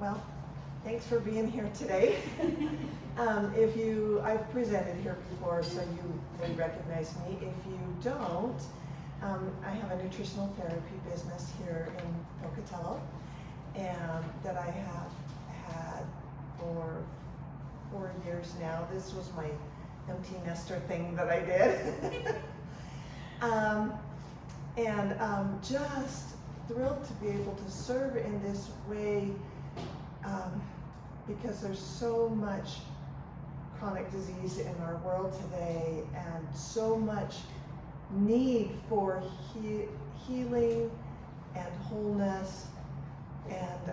Well, thanks for being here today. I've presented here before, so you may recognize me. If you don't, I have a nutritional therapy business here in Pocatello, and that I have had for 4 years now. This was my empty nester thing that I did. Just thrilled to be able to serve in this way, because there's so much chronic disease in our world today and so much need for healing and wholeness, and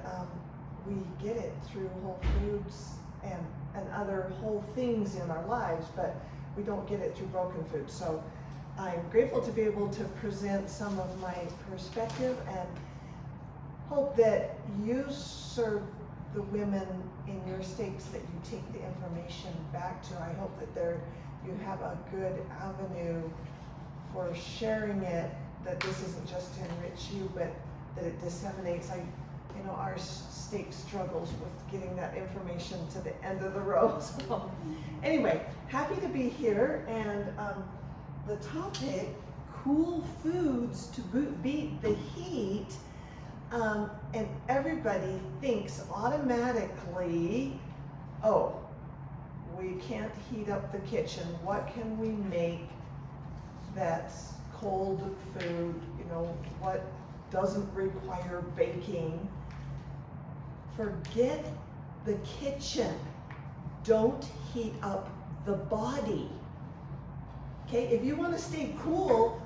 we get it through whole foods and other whole things in our lives, but we don't get it through broken food. So I'm grateful to be able to present some of my perspective and hope that you serve the women in your states, that you take the information back to. I hope that you have a good avenue for sharing it, that this isn't just to enrich you, but that it disseminates. Our state struggles with getting that information to the end of the road. So anyway, happy to be here, and the topic, cool foods to beat the heat, and everybody thinks automatically, oh, we can't heat up the kitchen. What can we make that's cold food, what doesn't require baking? Forget the kitchen. Don't heat up the body. Okay, if you want to stay cool,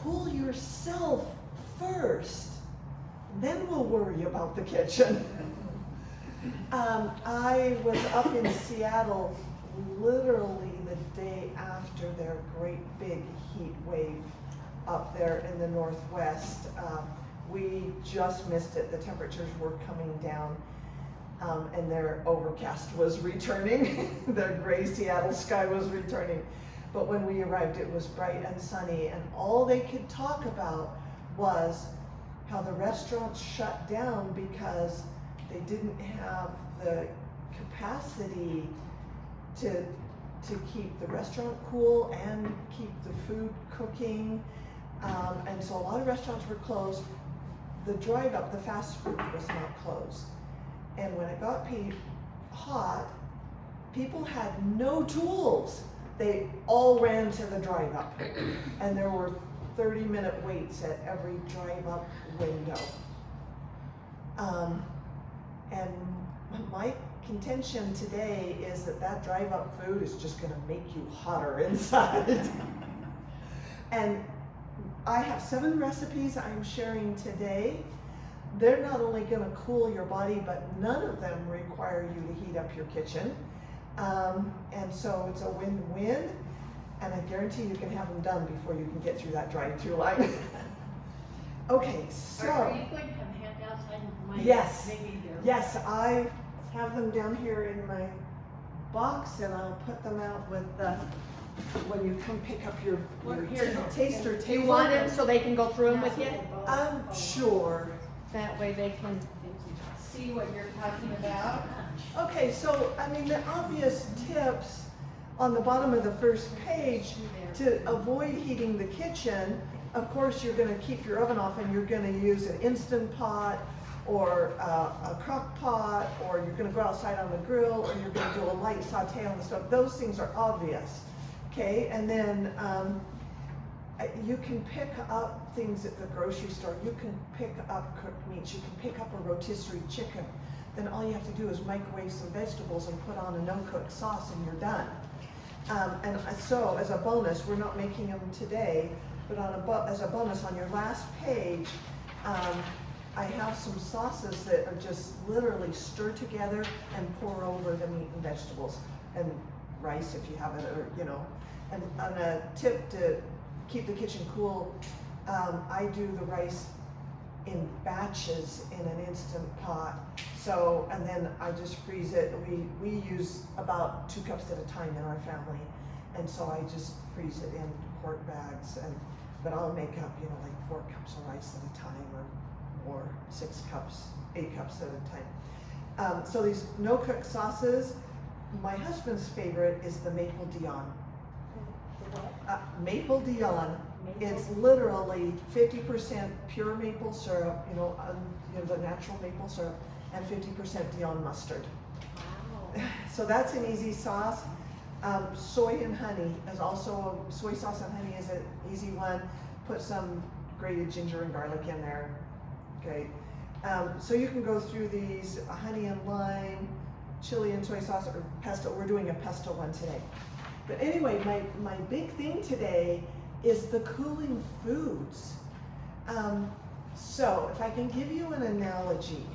cool yourself first. Then we'll worry about the kitchen. I was up in Seattle literally the day after their great big heat wave up there in the Northwest. We just missed it. The temperatures were coming down, and their overcast was returning. Their gray Seattle sky was returning. But when we arrived, it was bright and sunny, and all they could talk about was how the restaurants shut down because they didn't have the capacity to keep the restaurant cool and keep the food cooking. And so a lot of restaurants were closed. The drive-up, the fast food, was not closed. And when it got hot, people had no tools. They all ran to the drive-up, and there were 30-minute waits at every drive-up window. And my contention today is that drive-up food is just going to make you hotter inside. And I have 7 recipes I'm sharing today. They're not only going to cool your body, but none of them require you to heat up your kitchen. And so it's a win-win, and I guarantee you can have them done before you can get through that drive-through line. Okay, so. Are you going to have handouts? Yes, yes, I have them down here in my box, and I'll put them out with when you come pick up your taster table. Do you want it so they can go through them with you? Sure. That way they can see what you're talking about. Okay, so the obvious tips on the bottom of the first page to avoid heating the kitchen. Of course, you're going to keep your oven off, and you're going to use an Instant Pot or a crock pot, or you're going to go outside on the grill, or you're going to do a light saute on the stove. Those things are obvious. Okay, and then you can pick up things at the grocery store. You can pick up cooked meats. You can pick up a rotisserie chicken. Then all you have to do is microwave some vegetables and put on a no-cook sauce, and you're done. And so, as a bonus, we're not making them today, but as a bonus on your last page, I have some sauces that are just literally stir together and pour over the meat and vegetables, and rice if you have it, or And on a tip to keep the kitchen cool, I do the rice in batches in an Instant Pot. So, and then I just freeze it. We use about 2 cups at a time in our family. And so I just freeze it in quart bags, but I'll make up, like 4 cups of rice at a time, or 6 cups, 8 cups at a time. So these no-cook sauces, my husband's favorite is the Maple Dion. The what? Maple Dion. Maple? It's literally 50% pure maple syrup, the natural maple syrup, and 50% Dion mustard. Wow. So that's an easy sauce. Soy and honey is also, soy sauce and honey is an easy one. Put some grated ginger and garlic in there. Okay. So you can go through these, honey and lime, chili and soy sauce, or pesto. We're doing a pesto one today. But anyway, my big thing today is the cooling foods. So if I can give you an analogy,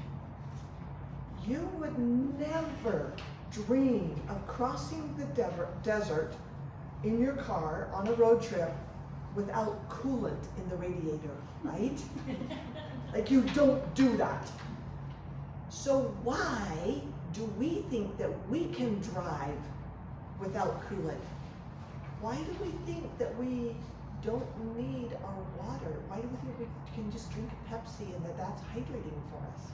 you would never dream of crossing the desert in your car on a road trip without coolant in the radiator, right? Like, you don't do that. So why do we think that we can drive without coolant? Why do we think that we don't need our water? Why do we think we can just drink Pepsi and that's hydrating for us?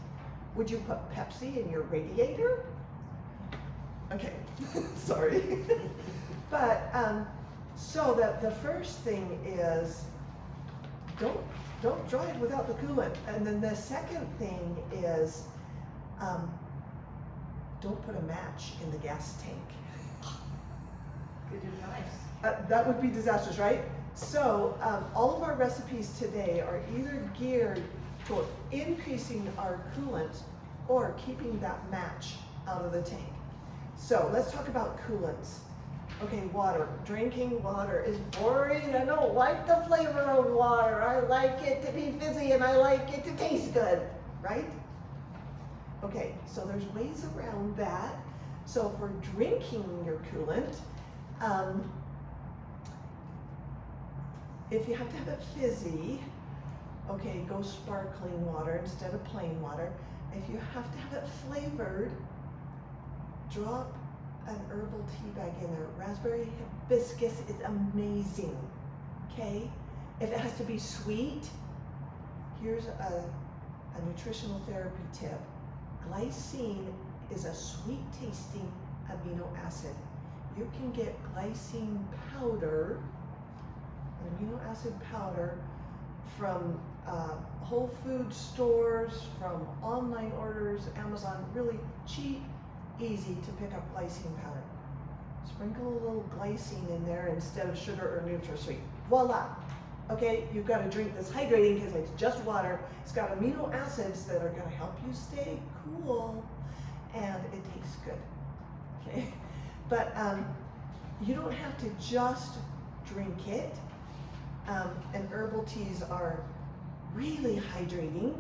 Would you put Pepsi in your radiator? Okay, sorry. But, so the first thing is, don't drive without the coolant. And then the second thing is, don't put a match in the gas tank. Good advice. That would be disastrous, right? So all of our recipes today are either geared toward increasing our coolant or keeping that match out of the tank. So let's talk about coolants. Okay, water. Drinking water is boring. I don't like the flavor of water. I like it to be fizzy and I like it to taste good, right? Okay, so there's ways around that. So for drinking your coolant, if you have to have it fizzy, okay, go sparkling water instead of plain water. If you have to have it flavored, drop an herbal tea bag in there. Raspberry hibiscus is amazing, okay? If it has to be sweet, here's a nutritional therapy tip. Glycine is a sweet tasting amino acid. You can get glycine powder, an amino acid powder, from Whole Food stores, from online orders, Amazon, really cheap, easy to pick up glycine powder. Sprinkle a little glycine in there instead of sugar or NutraSweet. Voila! Okay, you've got a drink that's hydrating because it's just water. It's got amino acids that are going to help you stay cool, and it tastes good. Okay, but you don't have to just drink it. And herbal teas are really hydrating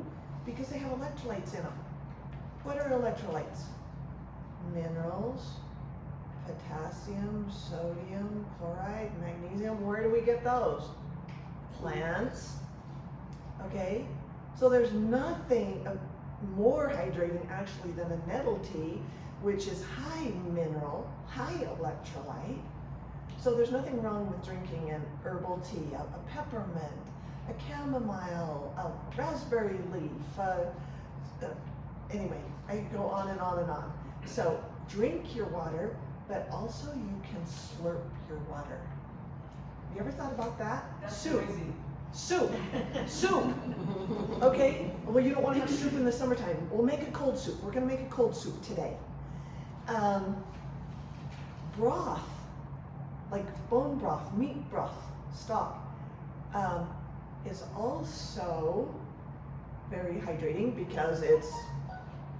because they have electrolytes in them. What are electrolytes? Minerals, potassium, sodium, chloride, magnesium. Where do we get those? Plants. Okay, so there's nothing more hydrating actually than a nettle tea, which is high mineral, high electrolyte. So there's nothing wrong with drinking an herbal tea, a peppermint, a chamomile, a raspberry leaf. Anyway, I could go on and on and on. So drink your water, but also you can slurp your water. Have you ever thought about that? That's Soup. crazy. Soup. Soup. Okay? Well, you don't want to have soup in the summertime. We'll make a cold soup. We're going to make a cold soup today. Broth, like bone broth, meat broth, stock, is also very hydrating because it's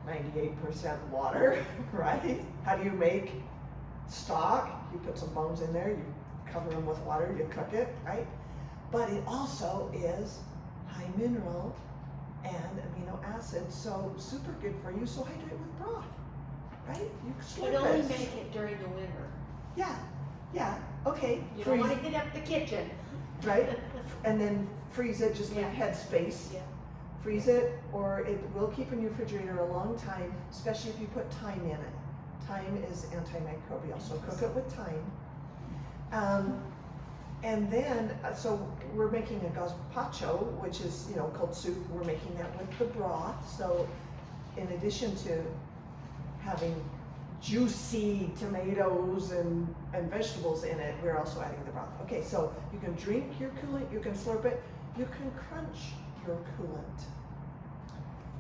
98% water, right? How do you make stock? You put some bones in there, you cover them with water, you cook it, right? But it also is high mineral and amino acids, so super good for you. So hydrate with broth, right? You But slurp only it. make it during the winter. Yeah, okay. You Freeze, don't want to get up the kitchen. right? And then freeze it, just leave Yeah. head space. Yeah. Freeze it, or it will keep in your refrigerator a long time, especially if you put thyme in it. Thyme is antimicrobial, so cook it with thyme. And then, so we're making a gazpacho, which is, cold soup. We're making that with the broth. So in addition to having juicy tomatoes and vegetables in it, we're also adding the broth. Okay, so you can drink your coolant, you can slurp it, you can crunch your coolant.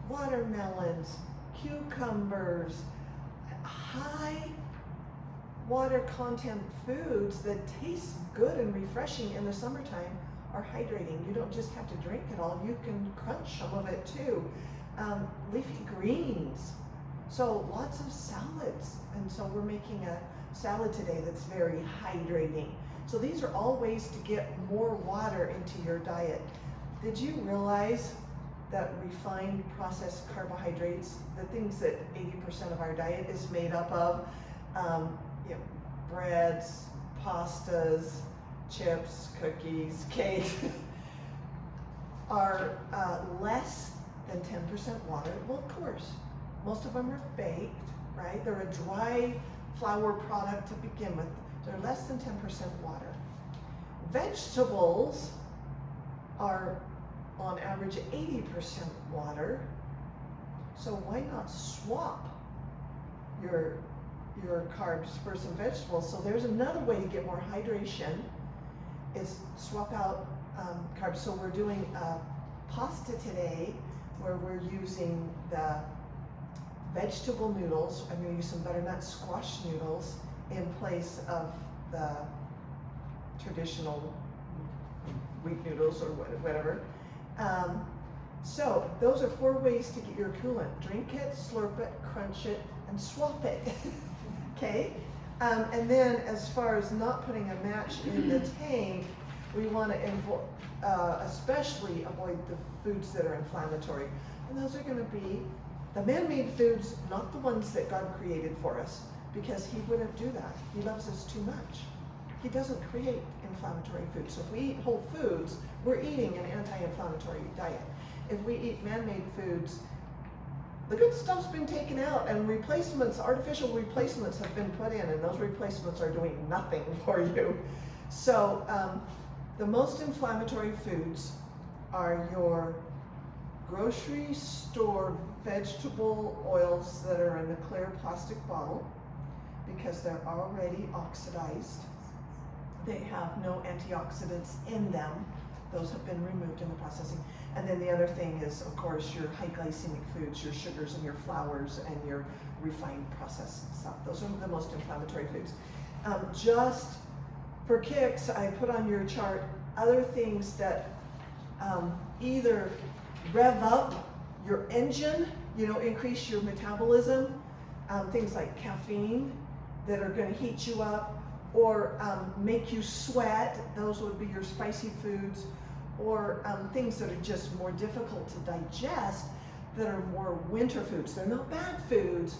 Watermelons, cucumbers, high water content foods that taste good and refreshing in the summertime are hydrating. You don't just have to drink it all, you can crunch some of it too. Leafy greens, so lots of salads, and so we're making a salad today that's very hydrating. So these are all ways to get more water into your diet. Did you realize that refined processed carbohydrates, the things that 80% of our diet is made up of, you know, breads, pastas, chips, cookies, cake, are less than 10% water? Well, of course, most of them are baked, right? They're a dry flour product to begin with. They're less than 10% water. Vegetables are on average 80% water. So why not swap your carbs for some vegetables? So there's another way to get more hydration, is swap out carbs. So we're doing pasta today where we're using the vegetable noodles. I'm going to use some butternut squash noodles in place of the traditional wheat noodles or whatever. So those are 4 ways to get your coolant. Drink it, slurp it, crunch it, and swap it. Okay? And then as far as not putting a match in the tank, we want to especially avoid the foods that are inflammatory. And those are going to be the man-made foods, not the ones that God created for us, because He wouldn't do that. He loves us too much. He doesn't create inflammatory foods. So if we eat whole foods, we're eating an anti-inflammatory diet. If we eat man-made foods, the good stuff's been taken out and replacements, artificial replacements have been put in, and those replacements are doing nothing for you. So the most inflammatory foods are your grocery store vegetable oils that are in the clear plastic bottle, because they're already oxidized. They have no antioxidants in them. Those have been removed in the processing. And then the other thing is, of course, your high glycemic foods, your sugars and your flours and your refined processed stuff. Those are the most inflammatory foods. Just for kicks, I put on your chart other things that either rev up your engine, increase your metabolism, things like caffeine that are going to heat you up, or make you sweat. Those would be your spicy foods, or things that are just more difficult to digest, that are more winter foods. They're not bad foods,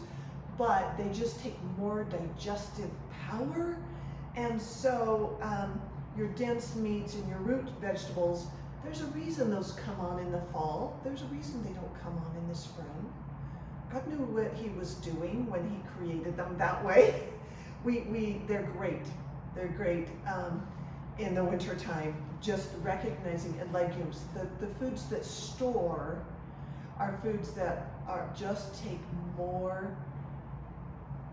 but they just take more digestive power. And so your dense meats and your root vegetables, there's a reason those come on in the fall. There's a reason they don't come on in the spring. God knew what He was doing when He created them that way. They're great. They're great in the wintertime. Just recognizing, and legumes, the foods that store are foods that just take more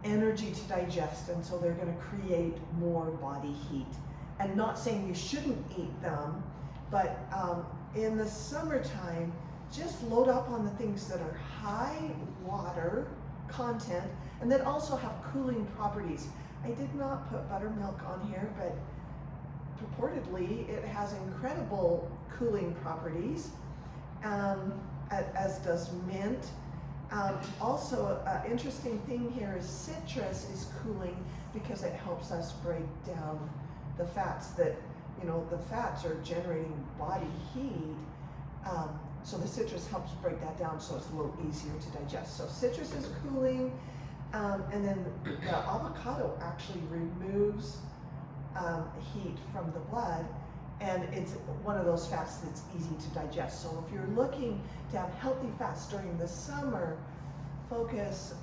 energy to digest, and so they're going to create more body heat. And not saying you shouldn't eat them, but in the summertime, just load up on the things that are high water content and that also have cooling properties. I did not put buttermilk on here, but purportedly it has incredible cooling properties, as does mint. Also, an interesting thing here is citrus is cooling because it helps us break down the fats that, the fats are generating body heat. So the citrus helps break that down, so it's a little easier to digest. So citrus is cooling, and then the avocado actually removes heat from the blood, and it's one of those fats that's easy to digest. So if you're looking to have healthy fats during the summer, focus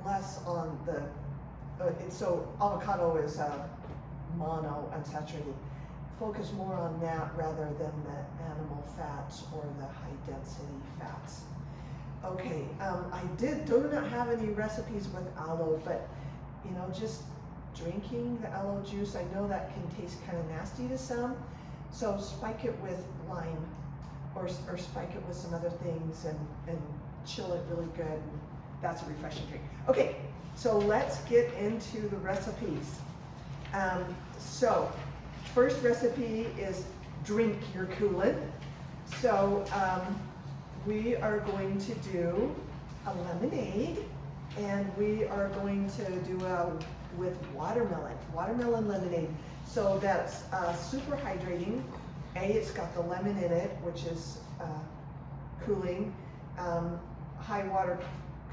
less on so avocado is mono unsaturated. Focus more on that rather than the animal fats or the high density fats. Okay, I do not have any recipes with aloe, but you know, just drinking the aloe juice, I know that can taste kind of nasty to some. So spike it with lime, or spike it with some other things and chill it really good. That's a refreshing drink. Okay, so let's get into the recipes. So first recipe is drink your coolant. So we are going to do a lemonade, and we are going to do with watermelon lemonade. So that's super hydrating. It's got the lemon in it, which is cooling, high water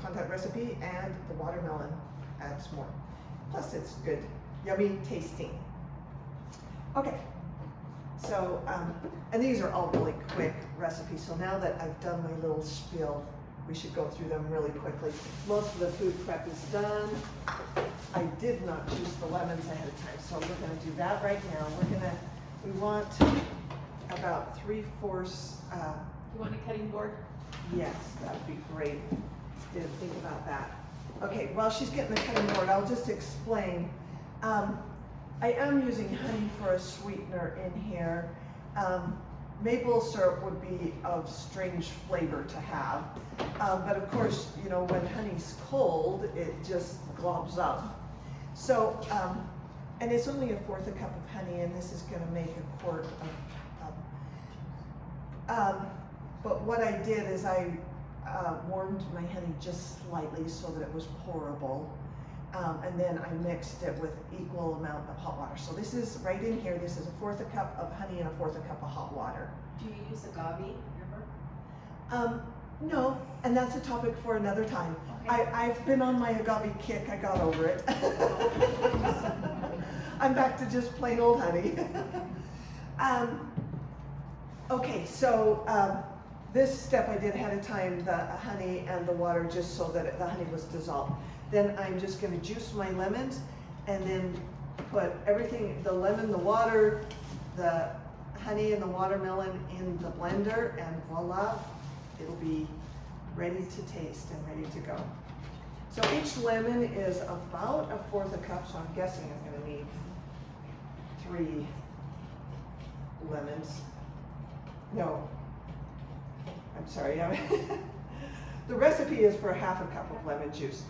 content recipe, and the watermelon adds more. Plus it's good, yummy tasting. Okay, so, and these are all really quick recipes. So now that I've done my little spiel, we should go through them really quickly. Most of the food prep is done. I did not juice the lemons ahead of time, so we're gonna do that right now. We want about 3/4. You want a cutting board? Yes, that would be great. Didn't think about that. Okay, while she's getting the cutting board, I'll just explain. I am using honey for a sweetener in here. Maple syrup would be of strange flavor to have. But of course, you know, when honey's cold, it just globs up. So, and it's only 1/4 cup of honey, and this is gonna make 1/4 of but what I did is I warmed my honey just slightly so that it was pourable. And then I mixed it with equal amount of hot water. So this is right in here. This is 1/4 cup of honey and 1/4 cup of hot water. Do you use agave, remember? No, and that's a topic for another time. Okay. I've been on my agave kick. I got over it. I'm back to just plain old honey. Okay, so this step I did ahead of time, the honey and the water, just so that the honey was dissolved. Then I'm just gonna juice my lemons and then put everything, the lemon, the water, the honey and the watermelon in the blender, and voila, it'll be ready to taste and ready to go. So each lemon is about 1/4 cup, so I'm guessing I'm gonna need 3 lemons. No, I'm sorry. The recipe is for 1/2 cup of lemon juice.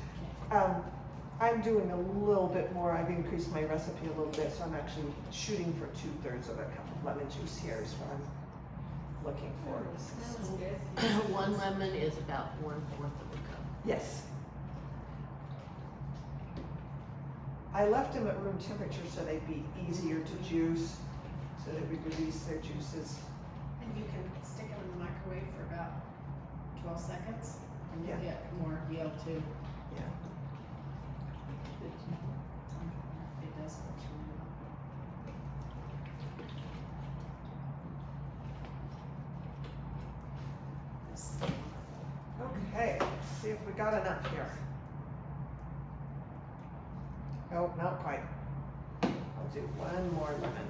I'm doing a little bit more. I've increased my recipe a little bit, so I'm actually shooting for 2/3 of a cup of lemon juice here is what I'm looking for. Sounds good. 1 lemon is about 1/4 of a cup. Yes. I left them at room temperature so they'd be easier to juice, so that we release their juices. And you can stick it in the microwave for about 12 seconds, and you Yeah. get more yield too. Yeah. It does look really well. Okay, let's see if we got enough here. Oh, not quite. I'll do 1 more lemon.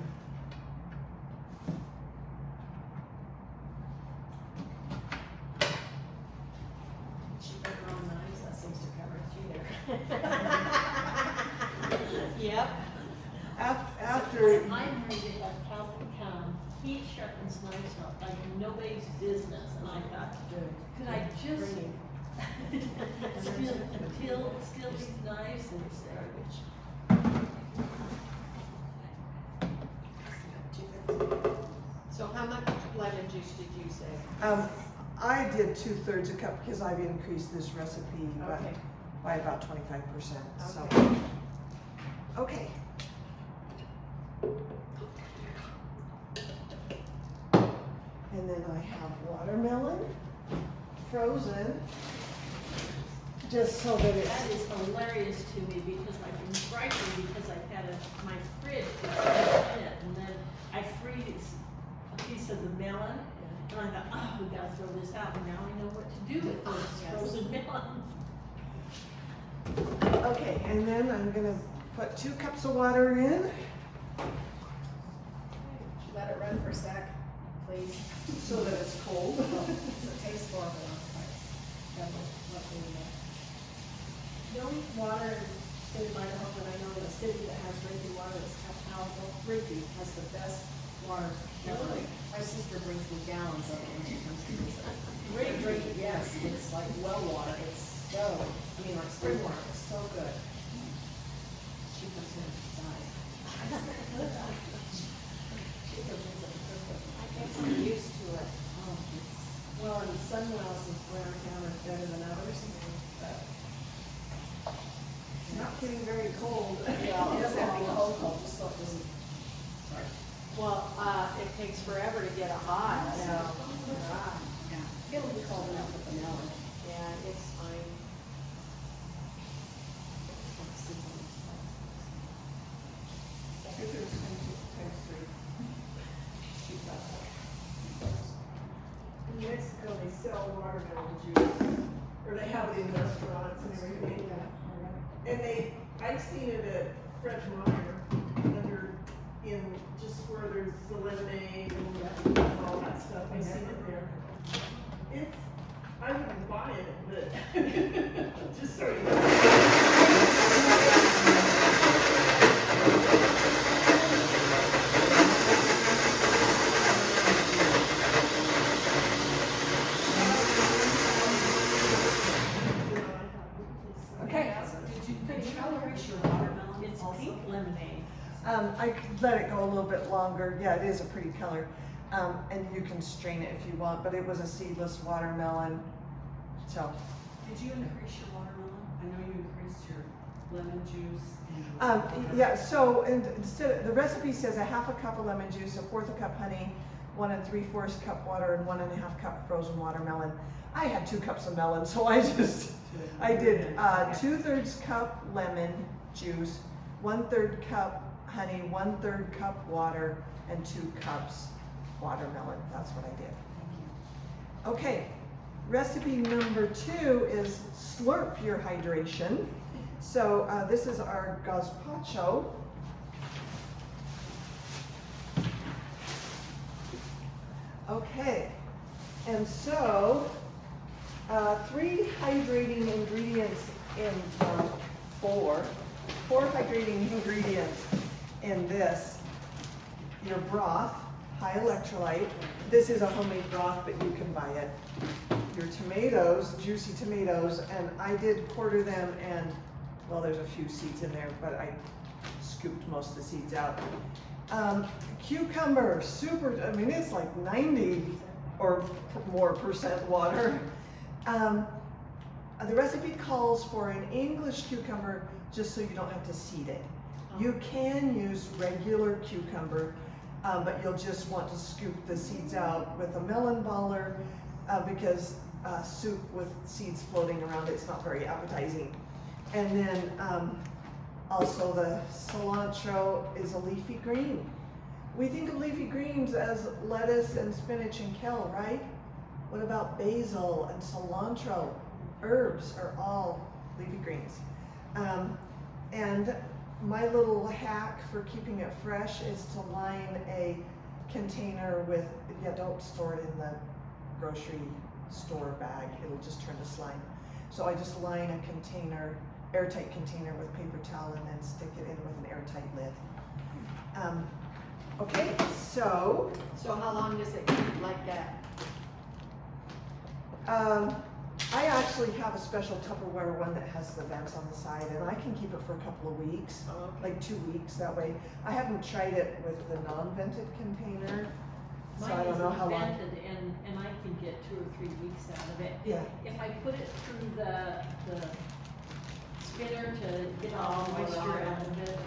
She put her own knives, that seems to cover it through there. Yep. After, I'm reading that heat sharpens knives like nobody's business, and I thought, could I just steal these knives instead? So how much lemon juice did you say? I did 2/3 a cup because I've increased this recipe Okay. by about 25%, so. Okay. Okay. And then I have watermelon, frozen, just so that it's. That is hilarious to me because I've been frightened because I've had my fridge is in it, and then I freeze a piece of the melon, and I thought, oh, we gotta throw this out, and now I know what to do with this Yes. frozen melon. Okay, and then I'm gonna put 2 cups of water in, Let it run for a sec, please. so that it's cold. It tastes horrible on the place. the only water in the state of Idaho that I know in a city that has drinking water is Capitol. Drinking has the best water. Really? My sister brings me gallons of it when she comes to visit. Great drink, yes, it's like well water, it's so, I mean, like spring water, it's so good. She comes in and dies. She comes in and I guess I'm used to it. oh, it's, well, and Sunwells is around town is better than others, but It's not getting very cold. yeah, it doesn't have to be cold, just so it doesn't, sorry. Well, it takes forever to get it hot, so. Yeah. It'll be cold enough with the melon. Yeah, it's fine. In Mexico, they sell watermelon juice, or they have it in restaurants and everything. And I've seen it at Fred Meyer, under, in, just where there's the lemonade and all that stuff, I've seen it there. It's, I wouldn't buy it, but, just so you know. Okay. Could you increase your watermelon? It's pink lemonade. I could let it go a little bit longer. Yeah, it is a pretty color. And you can strain it if you want, but it was a seedless watermelon. So, Did you increase your watermelon? I know you increased your lemon juice and. yeah, so instead, the recipe says a half a cup of lemon juice, a fourth a cup honey, 1 3/4 cup water, and 1 1/2 cup frozen watermelon. I had 2 cups of melon, so I did 2/3 cup lemon juice, 1/3 cup honey, 1/3 cup water, and 2 cups watermelon. That's what I did. Okay, recipe number 2 is slurp your hydration. So this is our gazpacho. Okay, and so 3 hydrating ingredients in four hydrating ingredients in this. Your broth, high electrolyte. This is a homemade broth, but you can buy it. Your tomatoes, juicy tomatoes, and I did quarter them, and well, there's a few seeds in there, but I scooped most of the seeds out. Cucumber, super, I mean, it's like 90 or more % water. The recipe calls for an English cucumber just so you don't have to seed it. You can use regular cucumber, but you'll just want to scoop the seeds out with a melon baller because soup with seeds floating around, it's not very appetizing. And then also the cilantro is a leafy green. We think of leafy greens as lettuce and spinach and kale, right? What about basil and cilantro? Herbs are all leafy greens. And my little hack for keeping it fresh is to line a container with, don't store it in the grocery store bag, it'll just turn to slime. So I just line a container, airtight container with paper towel and then stick it in with an airtight lid. Okay, so. So how long does it keep like that? I actually have a special Tupperware one that has the vents on the side, and I can keep it for a couple of weeks, like 2 weeks that way. I haven't tried it with the non-vented container, so I don't know how long. Mine is vented and I can get 2 or 3 weeks out of it. Yeah. If I put it through the spinner to get all the moisture out of it.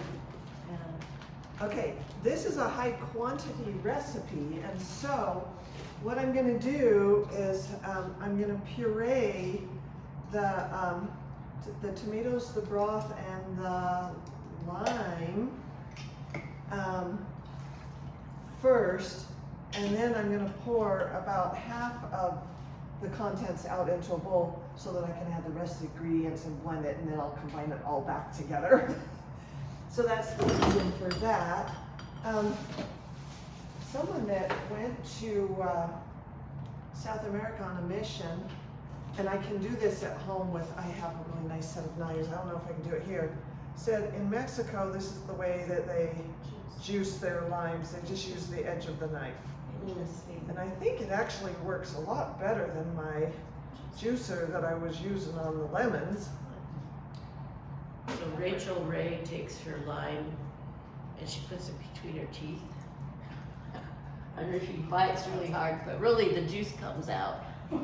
Okay, this is a high quantity recipe, and so what I'm gonna do is I'm gonna puree the tomatoes, the broth, and the lime first, and then I'm gonna pour about half of the contents out into a bowl so that I can add the rest of the ingredients and blend it, and then I'll combine it all back together. So that's the reason for that. Someone that went to South America on a mission and I can do this at home with, I have a really nice set of knives, I don't know if I can do it here. Said in Mexico, this is the way that they juice their limes, they just use the edge of the knife. Interesting. And I think it actually works a lot better than my juicer that I was using on the lemons. So Rachel Ray takes her lime and she puts it between her teeth. I don't know if she bites really hard, but really the juice comes out. I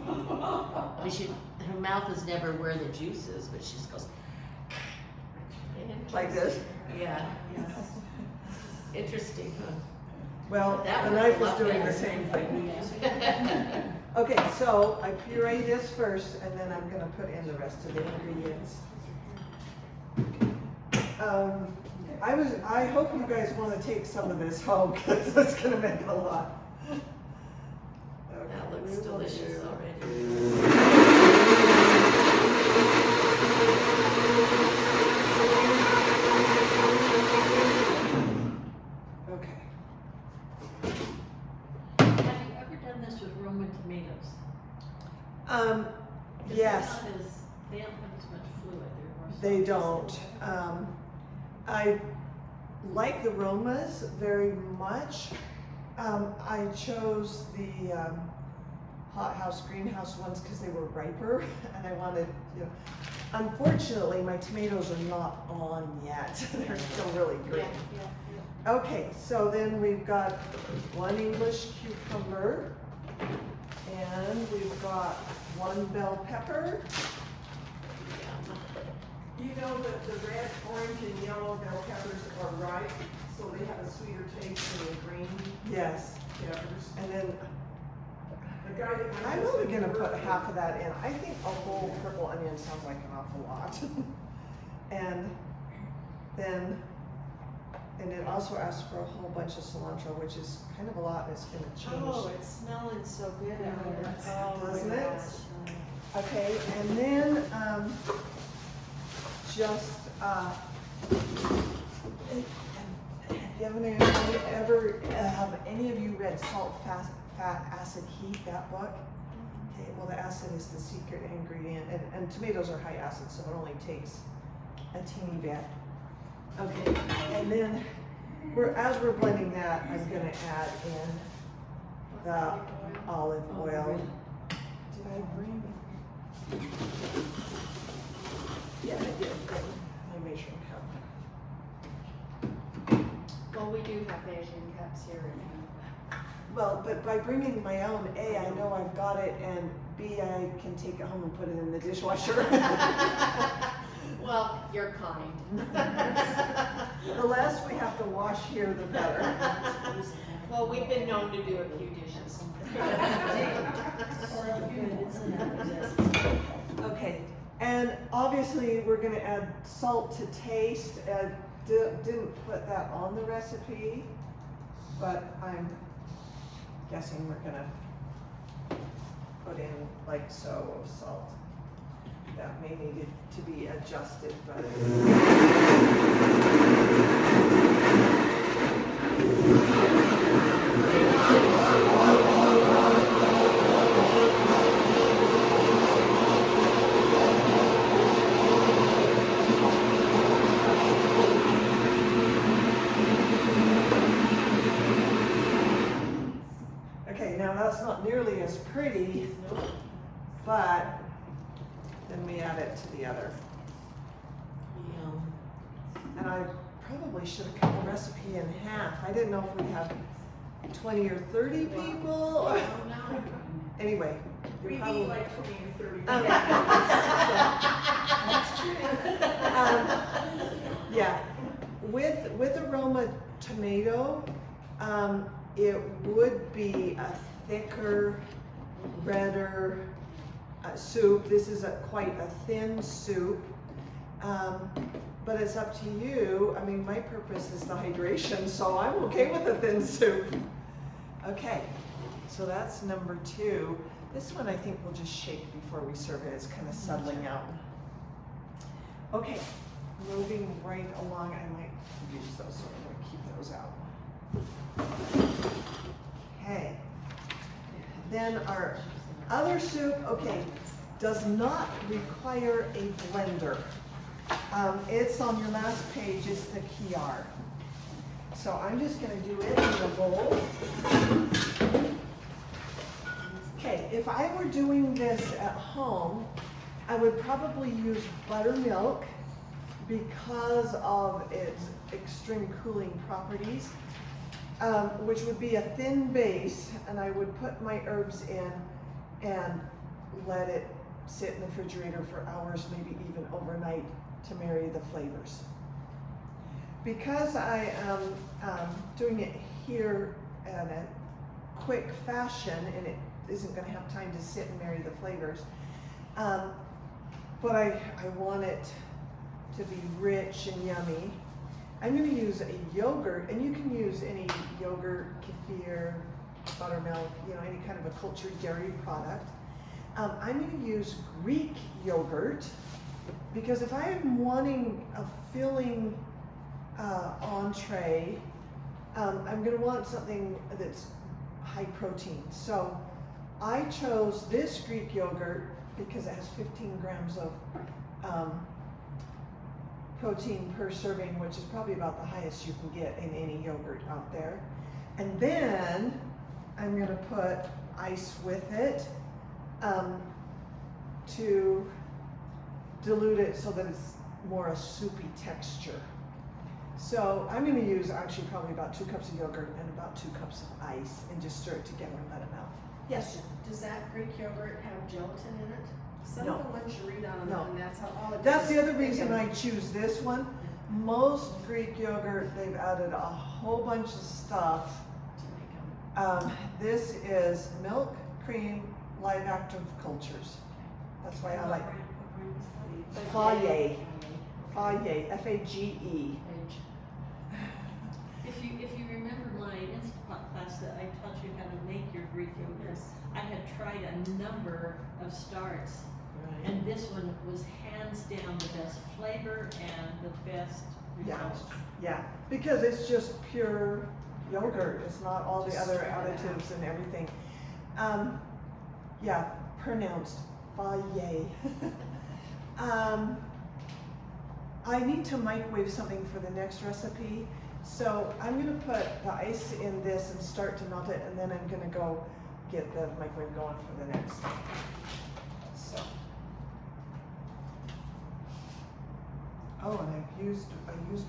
mean, her mouth is never where the juice is, but she just goes. Like this? Yeah. Interesting, huh? Well, That the works knife a is lot doing better. the same thing. Okay, so I puree this first, and then I'm gonna put in the rest of the ingredients. I hope you guys wanna take some of this home, because it's gonna make a lot. That looks We will delicious do- already. Okay, Have you ever done this with Roman tomatoes? 'Cause yes. they don't have as much fluid, they're more. They soft. don't. I like the aromas very much. I chose the hothouse greenhouse ones because they were riper, and I wanted, you know. Unfortunately, my tomatoes are not on yet. They're still really green. Okay, so then we've got 1 English cucumber, and we've got 1 bell pepper. You know that the red, orange, and yellow bell peppers are ripe, so they have a sweeter taste than the green Yes, peppers. and then The guy that I'm only gonna put half of that in. I think a whole purple onion sounds like an awful lot. And then, and it also asks for a whole bunch of cilantro, which is kind of a lot, and it's gonna Oh, change. it's smelling so good out Yeah, there. it's- Oh my doesn't it? gosh. Okay, and then, just, have any of you read Salt, Fat, Acid, Heat, that book? Okay, well, the acid is the secret ingredient, and tomatoes are high acid, so it only takes a teeny bit. Okay, and then, as we're blending that, I'm gonna add in the olive oil. Did I bring? Yeah, I did, my measuring cup. Well, we do have measuring cups here. Well, but by bringing my own, A, I know I've got it, and B, I can take it home and put it in the dishwasher. Well, you're kind. The less we have to wash here, the better. Well, we've been known to do a few dishes. Okay, and obviously, we're gonna add salt to taste. Didn't put that on the recipe, but I'm guessing we're gonna put in like so of salt. That may need to be adjusted, but. Okay, now that's not nearly as pretty, but then we add it to the other. And I probably should have cut the recipe in half. I didn't know if we'd have 20 or 30 people. Oh, no. Anyway, We you're eat probably. like 20 or 30. That's true. Yeah, with aroma tomato, it would be a thicker, redder soup. This is quite a thin soup. But it's up to you. I mean, my purpose is the hydration, so I'm okay with a thin soup. Okay, so that's number 2. This one I think we'll just shake before we serve it. It's kind of settling out. Okay, moving right along. I might use those, so I'm gonna keep those out. Okay. Then our other soup, okay, does not require a blender. It's on your last page, it's the Kiar. So I'm just gonna do it in a bowl. Okay, if I were doing this at home, I would probably use buttermilk because of its extreme cooling properties, which would be a thin base, and I would put my herbs in and let it sit in the refrigerator for hours, maybe even overnight, to marry the flavors. Because I am doing it here in a quick fashion, and it isn't going to have time to sit and marry the flavors, but I want it to be rich and yummy. I'm going to use a yogurt, and you can use any yogurt, kefir, buttermilk, you know, any kind of a cultured dairy product. I'm going to use Greek yogurt, because if I am wanting a filling entree, I'm going to want something that's high protein. So I chose this Greek yogurt because it has 15 grams of protein per serving, which is probably about the highest you can get in any yogurt out there. And then I'm going to put ice with it to dilute it so that it's more a soupy texture. So I'm going to use actually probably about 2 cups of yogurt and about 2 cups of ice, and just stir it together and let it melt. Yes? Does that Greek yogurt have gelatin in it? Some No. of the ones you read on, No. and that's how all it That's is. the other reason I choose this one. Most Greek yogurt, they've added a whole bunch of stuff. To make 'em. This is milk, cream, live active cultures. That's why I like Fage. Fage, F-A-G-E. If you remember my Instapot class that I taught you how to make your Greek yogurt, I had tried a number of starts, and this one was hands down the best flavor and the best Yeah. results. Yeah, because it's just pure yogurt. It's not all the Just other straight out. additives and everything. Yeah, pronounced Fage. I need to microwave something for the next recipe. So I'm gonna put the ice in this and start to melt it, and then I'm gonna go get the microwave going for the next. So. Oh, and I used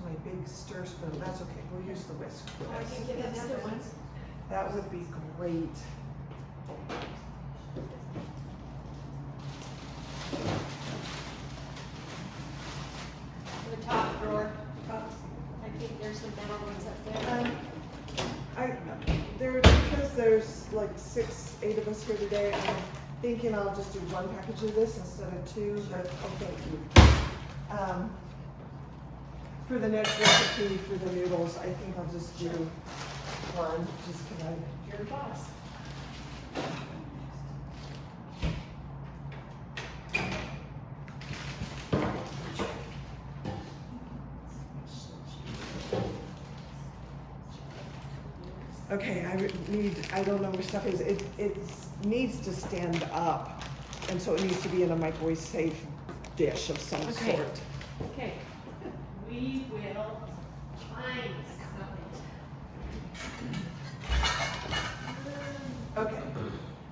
my big stir spoon. That's okay. We'll use the whisk for I this. can get another one. That would be great. The top drawer. I think there's some metal ones up there. Because there's like 6, 8 of us here today, I'm thinking I'll just do 1 package of this instead of 2, but, oh, thank you. For the next recipe for the noodles, I think I'll just do 1, just because you're the boss. Okay, I don't know where stuff is. It needs to stand up, and so it needs to be in a microwave safe dish of some Okay. sort. Okay, we will find something. Okay,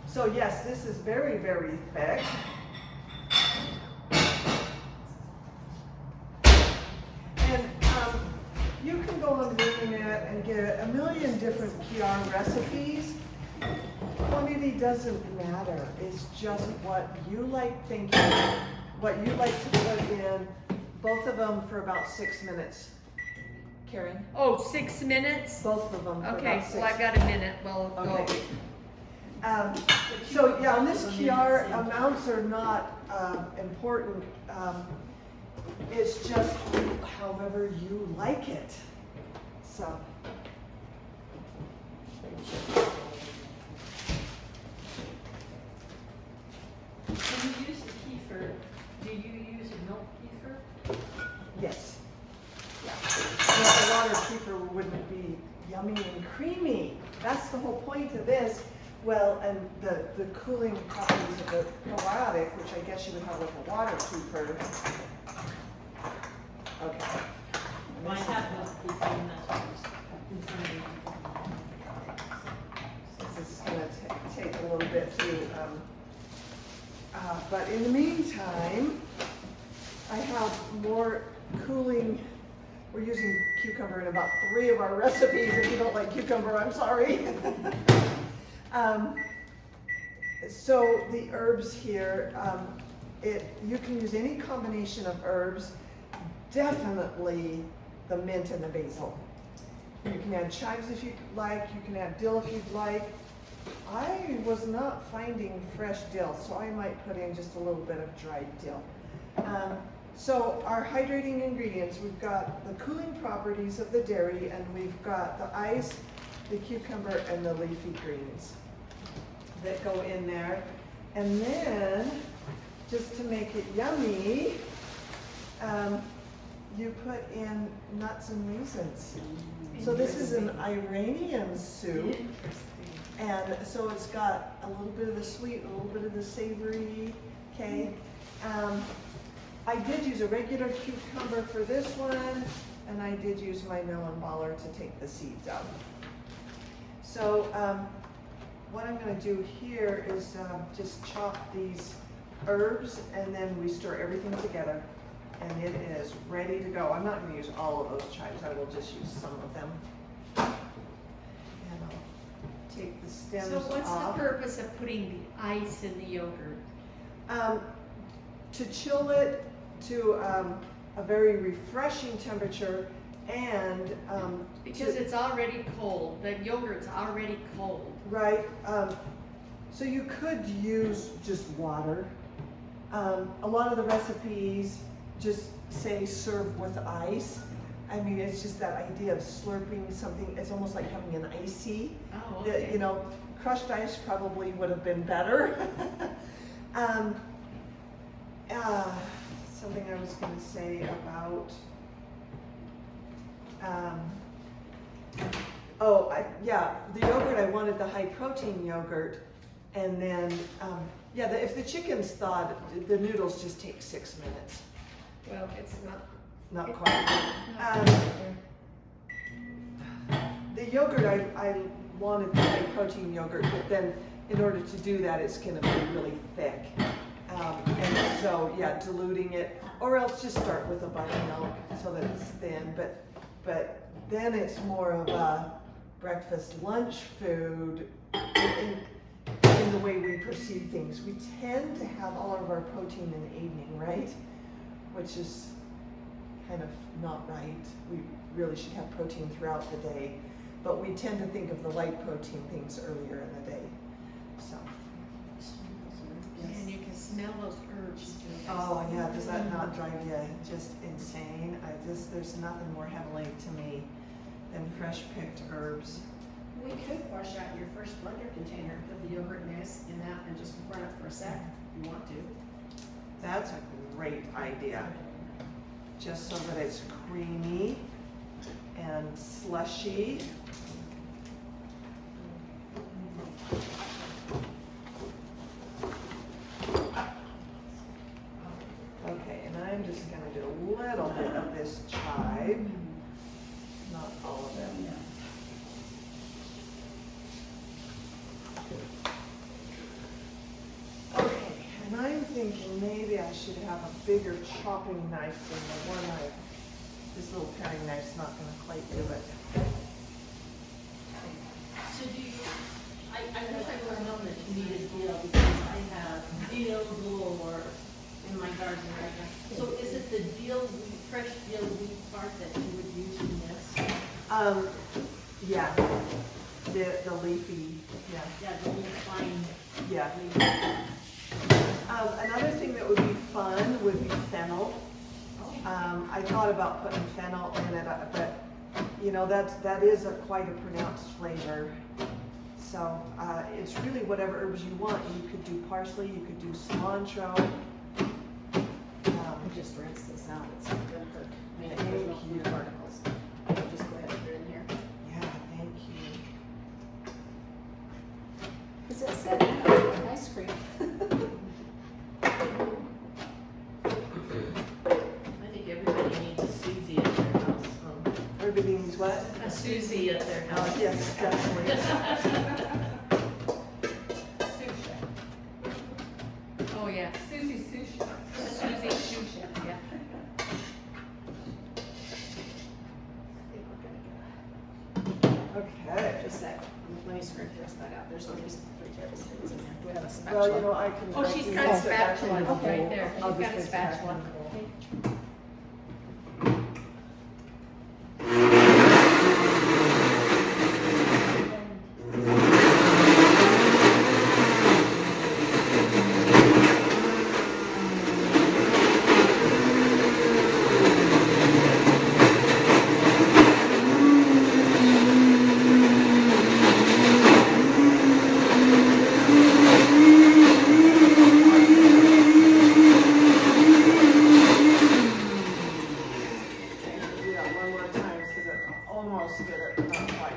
so yes, this is very, very thick. And you can go on the internet and get a million different Kiar recipes. Quantity doesn't matter. It's just what you like thinking, what you like to put in. Both of them for about 6 minutes. Karen? Oh, 6 minutes? Both of them for Okay, about 6 well, I've got a minute, well, go. Okay. So yeah, on this Kiar, amounts are not important. It's just however you like it. So. When you use the kefir, do you use a milk kefir? Yes. Yeah. Well, the water kefir wouldn't be yummy and creamy. That's the whole point of this. Well, and the cooling properties of the probiotic, which I guess you would have with a water toothbrush. Okay. I have the thing that's in front of me. This is gonna take a little bit to, but in the meantime, I have more cooling. We're using cucumber in about 3 of our recipes. If you don't like cucumber, I'm sorry. So the herbs here, you can use any combination of herbs, definitely the mint and the basil. You can add chives if you'd like, you can add dill if you'd like. I was not finding fresh dill, so I might put in just a little bit of dried dill. So our hydrating ingredients, we've got the cooling properties of the dairy, and we've got the ice, the cucumber, and the leafy greens that go in there. And then, just to make it yummy, you put in nuts and raisins. So this is an Iranian soup. And so it's got a little bit of the sweet, a little bit of the savory, okay? I did use a regular cucumber for this one, and I did use my melon baller to take the seeds out. So what I'm gonna do here is just chop these herbs, and then we stir everything together, and it is ready to go. I'm not gonna use all of those chives, I will just use some of them. And I'll take the stems So off. what's the purpose of putting the ice in the yogurt? To chill it to a very refreshing temperature, and Because it's already cold, the yogurt's already cold. right. So you could use just water. A lot of the recipes just say serve with ice. I mean, it's just that idea of slurping something. It's almost like having an icy. Oh, The- okay. You know, crushed ice probably would have been better. Something I was going to say about. Yeah, the yogurt. I wanted the high protein yogurt, and then if the chickens thawed, the noodles just take 6 minutes. Well, it's not. Not quite. The yogurt, I wanted the high protein yogurt, but then in order to do that, it's gonna be really thick. And so, yeah, diluting it, or else just start with a buttermilk so that it's thin, but then it's more of a breakfast, lunch food in the way we perceive things. We tend to have all of our protein in the evening, right? Which is kind of not right. We really should have protein throughout the day, but we tend to think of the light protein things earlier in the day. So, And you can smell those herbs. oh yeah, does that not drive you just insane? There's nothing more heavenly to me than fresh picked herbs. We could wash out your first blender container, put the yogurt in that, and just run it for a sec, if you want to. That's a great idea. Just so that it's creamy and slushy. Okay, and I'm just gonna do a little bit of this chive, not all of it. Okay, and I'm thinking maybe I should have a bigger chopping knife than the one this little paring knife's not gonna quite do it. So do you, I wish I would have known that you needed dill, because I have dill galore in my garden right now. So is it the fresh dill wheat part that you would use in this? Yeah, the leafy, yeah. Yeah, the little fine Yeah. leaf. Another thing that would be fun would be fennel. I thought about putting fennel in it, but you know, that is quite a pronounced flavor. So it's really whatever herbs you want. You could do parsley, you could do cilantro. Just rinse this out, it's not gonna hurt. I mean, Thank there's no you. food particles. I'll just go ahead and put it in here. Yeah, thank you. everybody needs what? A Susie at their house. Yes, definitely. Oh, yeah. Susie Sushi. Susie Sushi, yeah. Okay. Just a sec, let me scrape the rest of that out, there's no reason for 3 tablespoons in there, do we have a spatula? Well, you know, I can. Oh, I she's can got a mix it back spatula in the right bowl. there. I'll She's got just a mix it back spatula. in the bowl. Do that one more time, because it almost did it, not quite.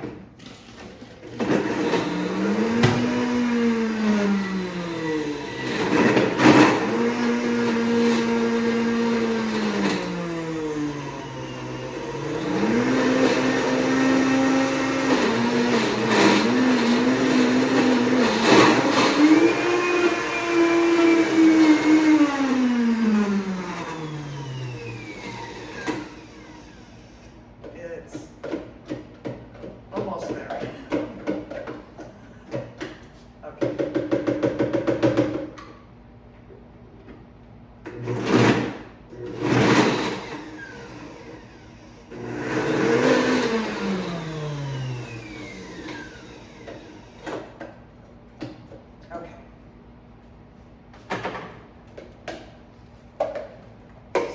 It's almost there. Okay. Okay.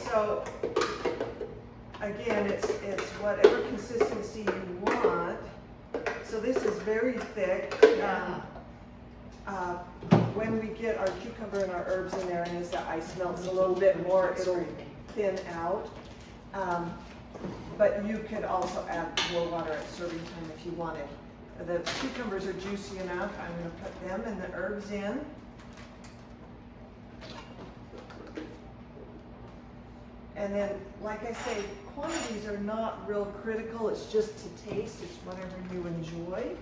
So, again, it's whatever consistency you want. So this is very thick. When we get our cucumber and our herbs in there, and as the ice melts a little bit more, it'll thin out. But you could also add more water at serving time if you wanted. The cucumbers are juicy enough. I'm going to put them and the herbs in. And then, like I say, quantities are not real critical. It's just to taste. It's whatever you enjoy.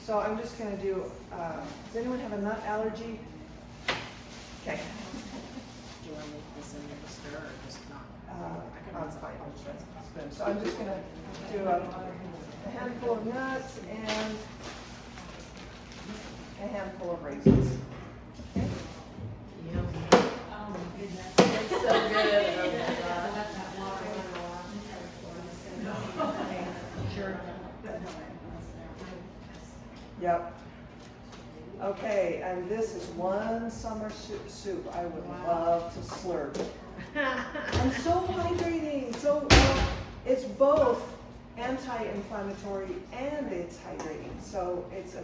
So I'm just going to do, does anyone have a nut allergy? Okay. Do you want to make this in there to stir or just not? That's fine. I'll just spoon. So I'm just going to do a handful of nuts and a handful of raisins. Okay. Oh, my goodness. It's so good. Sure. Yep. Okay, and this is one summer soup I would love to slurp. And so hydrating. So it's both anti-inflammatory and it's hydrating. So it's a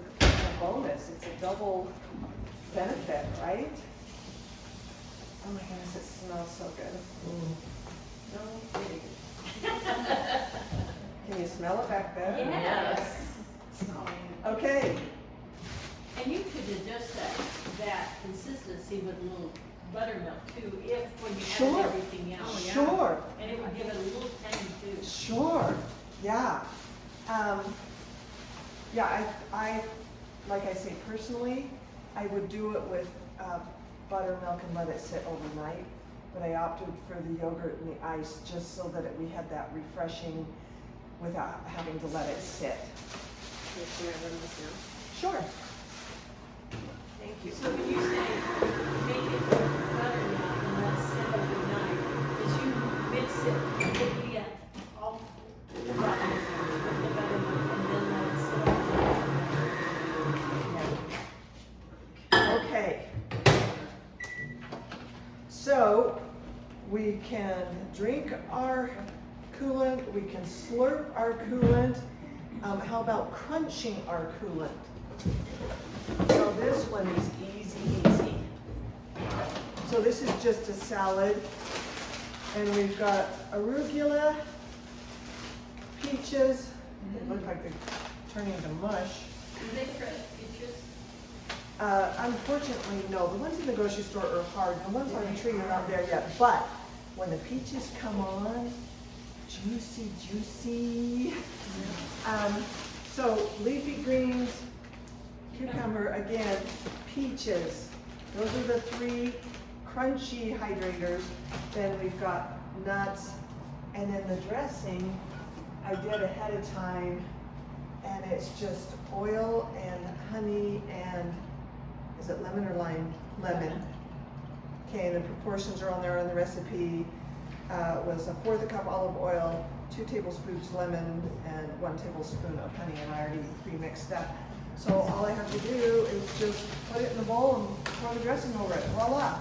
bonus. It's a double benefit, right? Oh my goodness, it smells so good. No kidding. Can you smell it back there? Yes. Okay. And you could adjust that consistency with a little buttermilk too, if when you Sure. add everything else. Sure. And it would give it a little tang too. Sure, yeah. Yeah, I, like I say, personally, I would do it with buttermilk and let it sit overnight. But I opted for the yogurt and the ice just so that we had that refreshing without having to let it sit. Can I run this now? Sure. Thank you. So when you say make it with buttermilk and let it sit overnight, is you mix it completely at all the buttermilk with the buttermilk and then let it sit overnight? Okay. So we can drink our coolant, we can slurp our coolant. How about crunching our coolant? So this one is easy. So this is just a salad, and we've got arugula, peaches. They look like they're turning to mush. Do they fresh peaches? Unfortunately, no, the ones in the grocery store are hard, the ones on the tree are not there yet, but when the peaches come on, juicy, juicy. So leafy greens, cucumber, again, peaches, those are the three crunchy hydrators. Then we've got nuts, and then the dressing I did ahead of time, and it's just oil and honey and, is it lemon or lime? Lemon. Okay, and the proportions are on there on the recipe. Was a fourth a cup olive oil, 2 tablespoons lemon, and 1 tablespoon of honey, and I already pre-mixed that. So all I have to do is just put it in the bowl and pour the dressing over it, voila.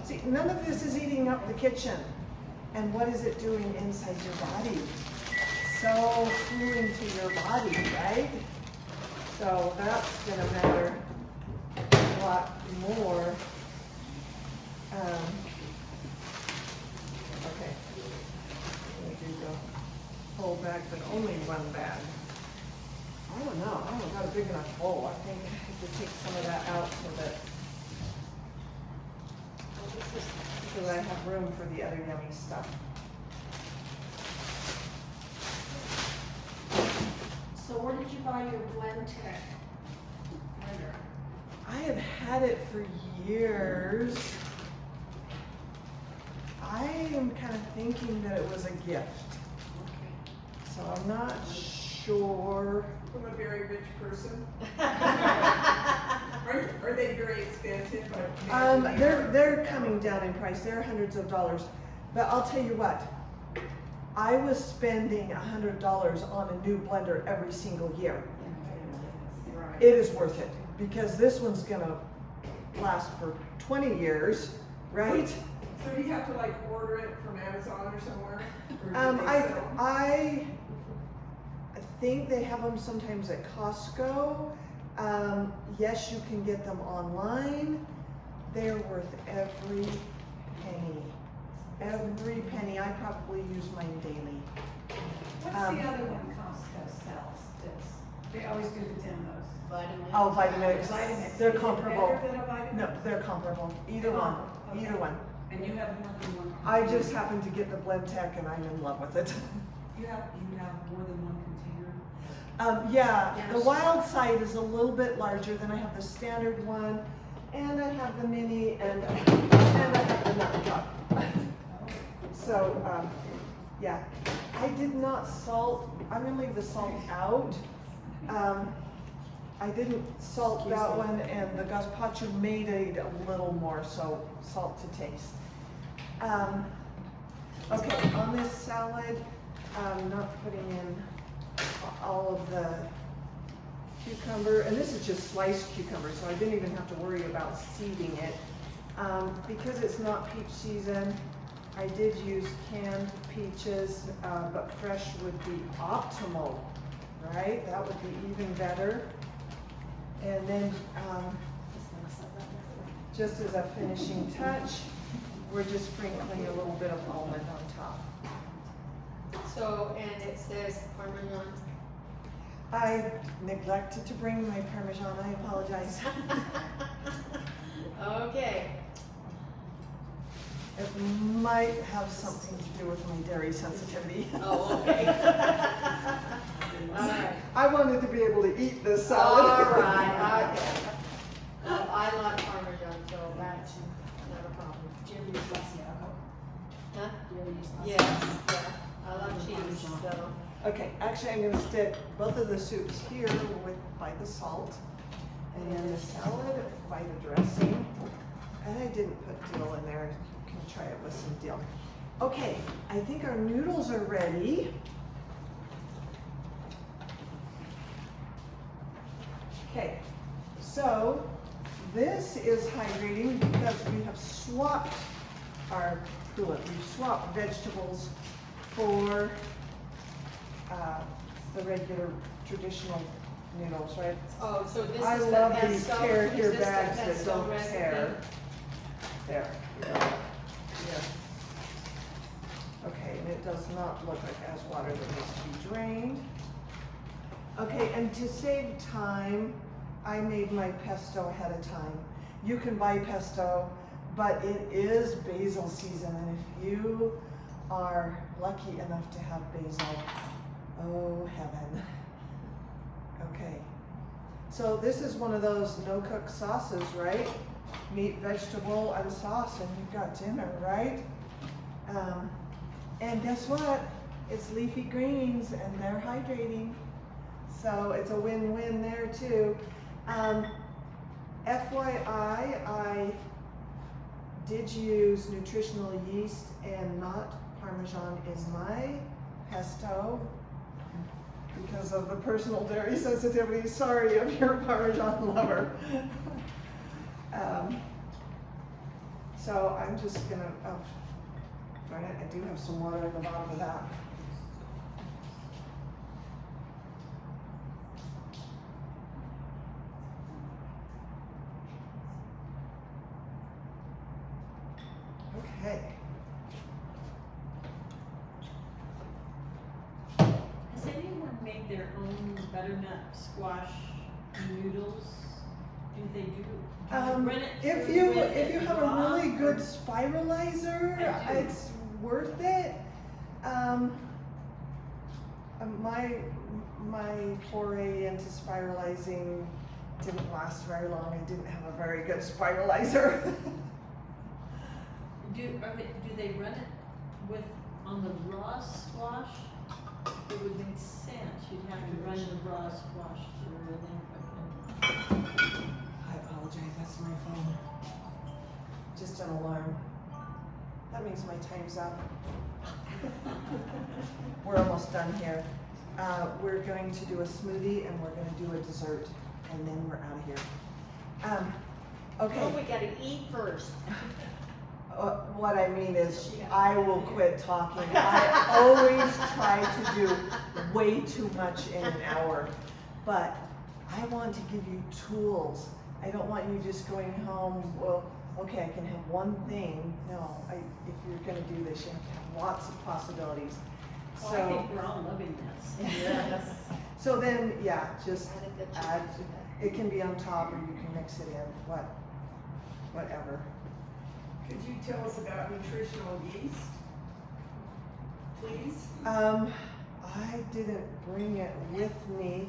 See, none of this is eating up the kitchen. And what is it doing inside your body? So cooling to your body, right? So that's gonna matter a lot more. Okay, we do the whole bag, but only one bag. I don't know, I haven't got a big enough bowl. I think I have to take some of that out so that, because I have room for the other yummy stuff. So where did you buy your Blendtec blender? I have had it for years. I am kind of thinking that it was a gift. So I'm not sure. From a very rich person? Are they very expensive? They're coming down in price. They're hundreds of dollars. But I'll tell you what, I was spending $100 on a new blender every single year. Right. It is worth it because this one's gonna last for 20 years, right? So do you have to like order it from Amazon or somewhere? Or do they sell 'em? I think they have them sometimes at Costco. Yes, you can get them online. They're worth every penny. Every penny. I probably use mine daily. What's the other one Costco sells? They always do the demos. Vitamins. Oh, Vitamix. Vitamix. They're Is it comparable. better than a Vitamix? No, they're comparable. Either one. Okay. Either one. And you have more than one. I container? just happen to get the Blendtec and I'm in love with it. You have more than one container? Yeah, the Yes. wild side is a little bit larger than I have the standard one, and I have the mini, and I have the nut cup. So, yeah, I did not salt. I'm gonna leave the salt out. I didn't salt that one, and the Gazpacho made it a little more, so salt to taste. Okay, on this salad, I'm not putting in all of the cucumber, and this is just sliced cucumber, so I didn't even have to worry about seeding it. Because it's not peach season, I did use canned peaches, but fresh would be optimal, right? That would be even better. And then, just as a finishing touch, we're just sprinkling a little bit of almond on top. So, and it says Parmesan. I neglected to bring my Parmesan, I apologize. Okay. It might have something to do with my dairy sensitivity. Oh, okay. All right. I wanted to be able to eat this salad. All right, okay. I love Parmesan, so that's not a problem. Do you ever use Gazpacho? Huh? Do you ever use Gazpacho? Yes, yeah, I love cheese, so. Okay, actually I'm gonna stick both of the soups here by the salt, and then the salad by the dressing. And I didn't put dill in there, you can try it with some dill. Okay, I think our noodles are ready. Okay, so this is hydrating because we have swapped our coolant. We've swapped vegetables for the regular traditional noodles, right? Oh, so this is the I love pesto, these tear is here this the bags that pesto don't recipe? tear. There. Yes. Okay, and it does not look like it has water that needs to be drained. Okay, and to save time, I made my pesto ahead of time. You can buy pesto, but it is basil season, and if you are lucky enough to have basil, oh heaven. Okay, so this is one of those no-cook sauces, right? Meat, vegetable, and sauce, and you've got dinner, right? And guess what? It's leafy greens, and they're hydrating. So it's a win-win there too. FYI, I did use nutritional yeast and not Parmesan is my pesto because of the personal dairy sensitivity. Sorry if you're a Parmesan lover. So I'm just gonna, oh, darn it, I do have some water at the bottom of that. Okay. Has anyone made their own butternut squash noodles? Do they do? Run it If through you with it have a raw, really or- good spiralizer, I do. it's worth it. My foray into spiralizing didn't last very long. I didn't have a very good spiralizer. Do they run it with, on the raw squash? It would make sense, you'd have to run the raw squash through and then cook them. I apologize, that's my phone. Just an alarm. That means my time's up. We're almost done here. We're going to do a smoothie and we're gonna do a dessert and then we're out of here. Okay. Oh, we gotta eat first. What I mean is, I will quit talking. I always try to do way too much in an hour, but I want to give you tools. I don't want you just going home, well, okay, I can have one thing. No, if you're gonna do this, you have to have lots of possibilities. Oh, I think we're all loving this. Yes. So then, yeah, just add, it can be on top or you can mix it in, whatever. Could you tell us about nutritional yeast, please? I didn't bring it with me.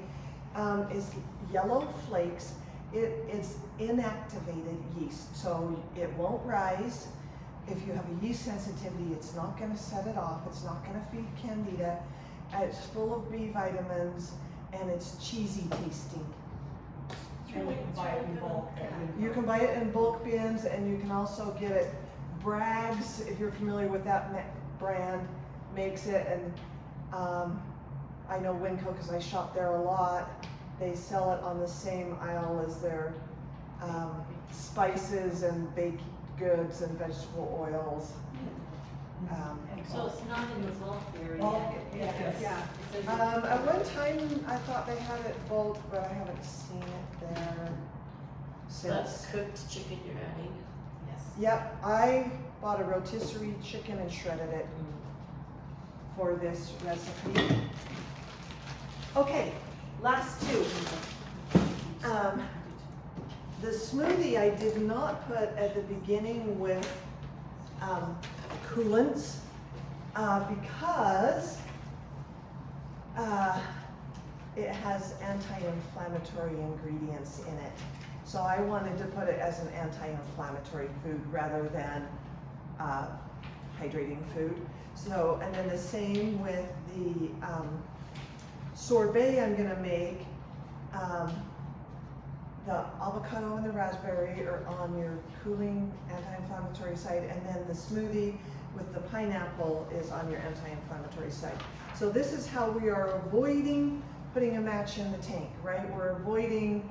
It's yellow flakes. It's inactivated yeast, so it won't rise. If you have a yeast sensitivity, it's not gonna set it off. It's not gonna feed candida. It's full of B vitamins and it's cheesy tasting. And you can buy it in bulk. You can buy it in bulk bins and you can also get it, Bragg's, if you're familiar with that brand, makes it, and I know Winco because I shop there a lot. They sell it on the same aisle as their spices and baked goods and vegetable oils. So it's not in the bulk area. Bulk, yet. yes. Yeah. At one time, I thought they had it bulk, but I haven't seen it there That's since. cooked chicken you're adding? Yes. Yep, I bought a rotisserie chicken and shredded it for this recipe. Okay, last two. The smoothie I did not put at the beginning with coolants because it has anti-inflammatory ingredients in it. So I wanted to put it as an anti-inflammatory food rather than hydrating food. So, and then the same with the sorbet I'm gonna make. The avocado and the raspberry are on your cooling anti-inflammatory side, and then the smoothie with the pineapple is on your anti-inflammatory side. So this is how we are avoiding putting a match in the tank, right? We're avoiding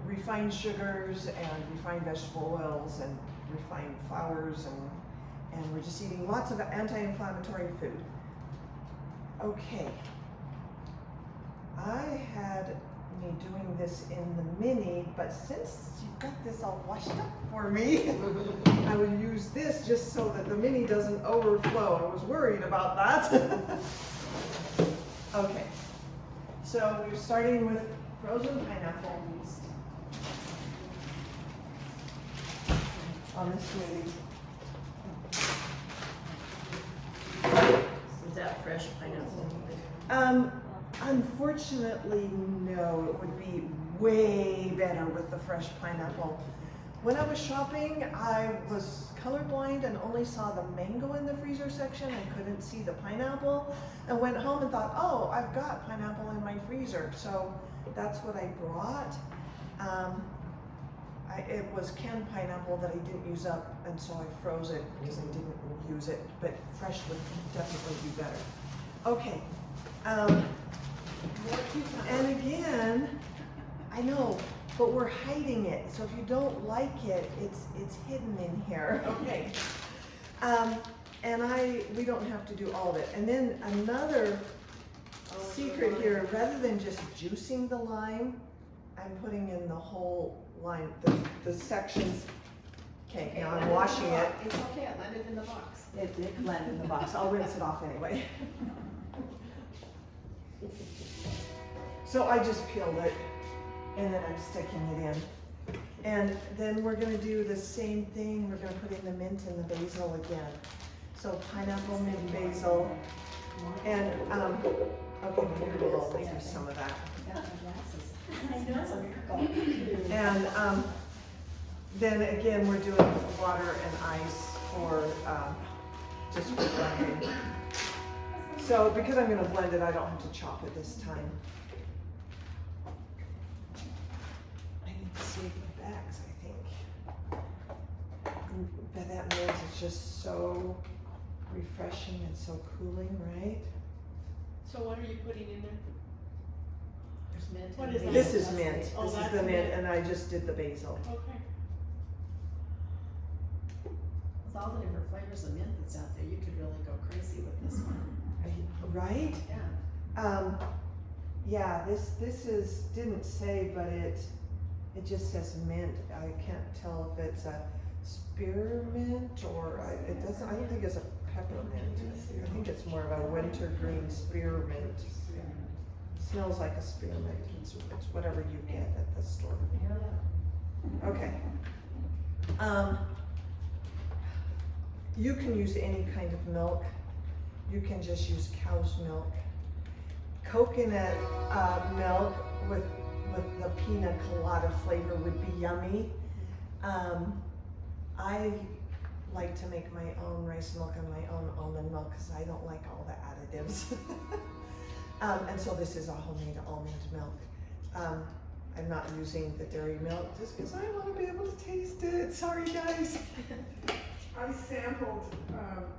refined sugars and refined vegetable oils and refined flours, and we're just eating lots of anti-inflammatory food. Okay. I had me doing this in the mini, but since you got this all washed up for me, I would use this just so that the mini doesn't overflow. I was worried about that. Okay, so we're starting with frozen pineapple on the smoothie. Is that fresh pineapple? Unfortunately, no. It would be way better with the fresh pineapple. When I was shopping, I was colorblind and only saw the mango in the freezer section. I couldn't see the pineapple. And went home and thought, oh, I've got pineapple in my freezer. So that's what I brought. It was canned pineapple that I didn't use up, and so I froze it because I didn't use it. But fresh would definitely be better. Okay. And again, I know, but we're hiding it. So if you don't like it, it's hidden in here. Okay. And we don't have to do all of it. And then another secret here, rather than just juicing the lime, I'm putting in the whole lime, the sections. Okay, now I'm washing it. It's okay, it landed in the box. It did land in the box. I'll rinse it off anyway. So I just peeled it, and then I'm sticking it in. And then we're gonna do the same thing. We're gonna put in the mint and the basil again. So pineapple, mint, basil, and okay, maybe we'll use some of that. And then again, we're doing water and ice for just for blending. So because I'm gonna blend it, I don't have to chop it this time. I need to save my bags, I think. But that means it's just so refreshing and so cooling, right? So what are you putting in there? There's mint. What and is that? This basil. is mint. Oh, This is that's the mint, mint. and I just did the basil. Okay. With all the different flavors of mint that's out there, you could really go crazy with this one. Right? Yeah. Yeah, this is, didn't say, but it just says mint. I can't tell if it's a spearmint or, it doesn't, I don't think it's a peppermint. I think it's more of a wintergreen spearmint. Smells like a spearmint. It's whatever you get at the store. Okay. You can use any kind of milk. You can just use cow's milk. Coconut milk with the pina colada flavor would be yummy. I like to make my own rice milk and my own almond milk because I don't like all the additives. And so this is a homemade almond milk. I'm not using the dairy milk just because I want to be able to taste it. Sorry guys. I sampled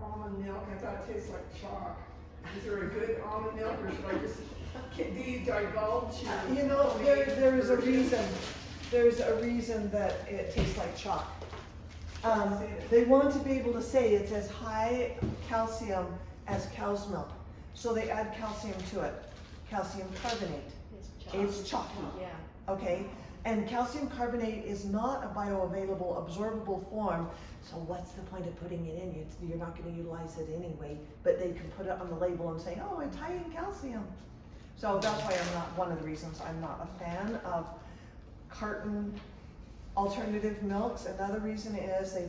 almond milk. I thought it tasted like chalk. Is there a good almond milk, or should I just, do you divulge your? You know, there is a reason. There's a reason that it tastes like chalk. They want to be able to say it's as high calcium as cow's milk. So they add calcium to it. Calcium carbonate. It's chalky. Yeah. Okay? And calcium carbonate is not a bioavailable, absorbable form. So what's the point of putting it in? You're not going to utilize it anyway. But they can put it on the label and say, oh, it's high in calcium. So that's why I'm not, one of the reasons I'm not a fan of carton alternative milks. Another reason is they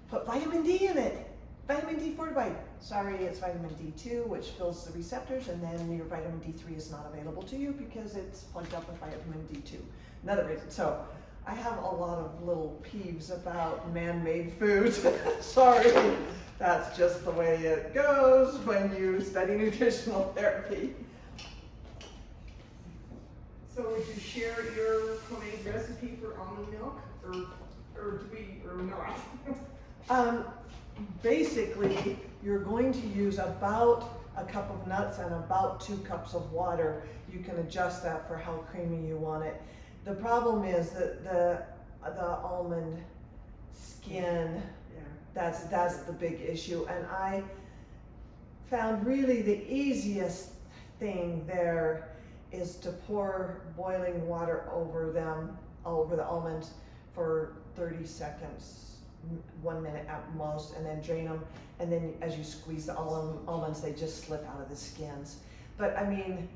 put vitamin D in it. Vitamin D fortified. Sorry, it's vitamin D2, which fills the receptors, and then your vitamin D3 is not available to you because it's plugged up with vitamin D2. Another reason. So I have a lot of little peeves about man-made foods. Sorry, that's just the way it goes when you study nutritional therapy. So would you share your homemade recipe for almond milk, or not? Basically, you're going to use about a cup of nuts and about 2 cups of water. You can adjust that for how creamy you want it. The problem is that the almond skin, that's the big issue. And I found really the easiest thing there is to pour boiling water over them, over the almonds for 30 seconds, 1 minute at most, and then drain them. And then as you squeeze the almonds, they just slip out of the skins. But I mean,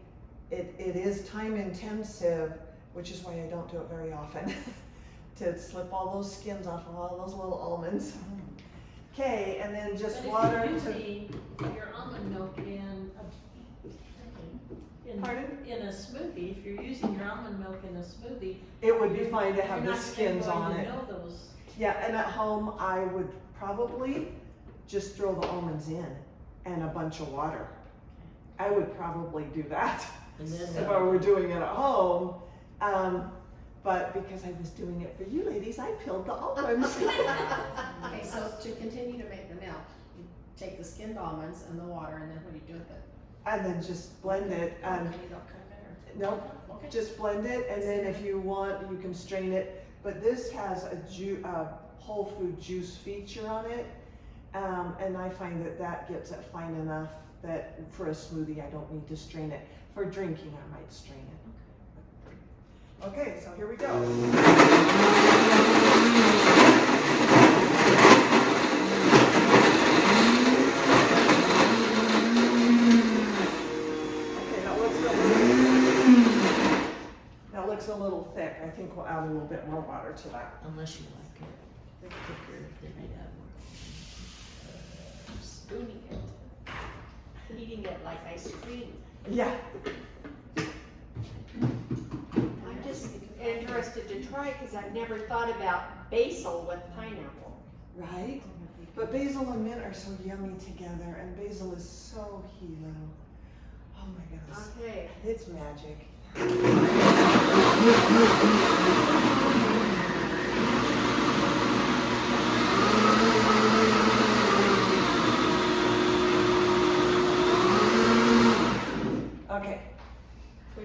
it is time intensive which is why I don't do it very often, to slip all those skins off of all those little almonds. Okay, and then just But water if to. you're using your almond milk Pardon? in a smoothie, if you're using your almond milk in a smoothie. It would be fine to have you're the not skins going on to it. know those. Yeah, and at home, I would probably just throw the almonds in and a bunch of water. I would probably do that And then if I were doing it at home. But because I was doing it for you ladies, I peeled the almonds. Okay, so to continue to make the milk, you take the skinned almonds and the water, and then what do you do with it? And then just blend it and, Okay, you don't cut it nope, Okay. just blend it, and then if you want, you can strain it. But this has a whole food juice feature on it. And I find that that gets it fine enough that for a smoothie, I don't need to strain it. For drinking, I might strain it. Okay, so here we go. Okay, that looks a little thick. I think we'll add a little bit more water to that. Unless you like it thicker, then I'd add more. Spooning it. Eating it like ice cream. Yeah. I'm just interested to try because I've never thought about basil with pineapple. Right? But basil and mint are so yummy together, and basil is so healing. Oh my goodness. Okay. It's magic. Okay.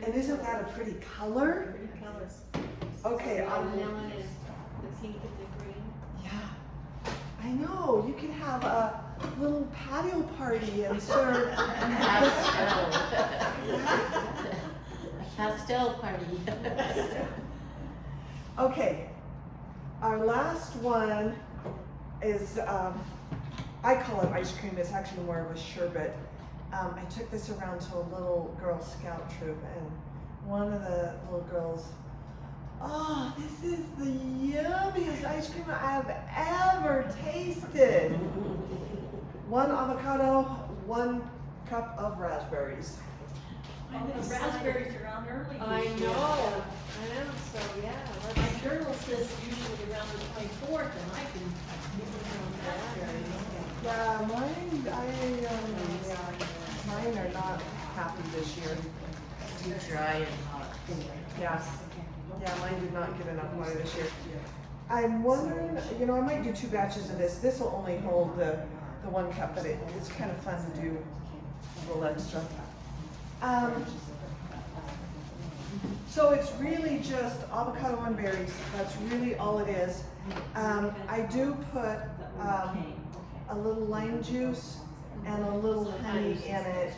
And isn't that a pretty color? Pretty colors. Okay, The watermelon and the pink and the green. yeah. I know, you could have a little patio party and serve. Pastel party. Okay, our last one is, I call it ice cream, it's actually more of a sherbet. I took this around to a little Girl Scout troop, and one of the little girls, oh, this is the yummiest ice cream I have ever tasted. 1 avocado, 1 cup of raspberries. I know, raspberries are on early I this year. know, so yeah. My journal says usually around the 24th, and I can move around raspberries. Yeah, mine are not happy this year. Too dry and hot. Yeah, mine did not get enough water this year. I'm wondering, I might do 2 batches of this. This will only hold the 1 cup, but it's kind of fun to do a little extra. So it's really just avocado and berries. That's really all it is. I do put a little lime juice and a little honey in it,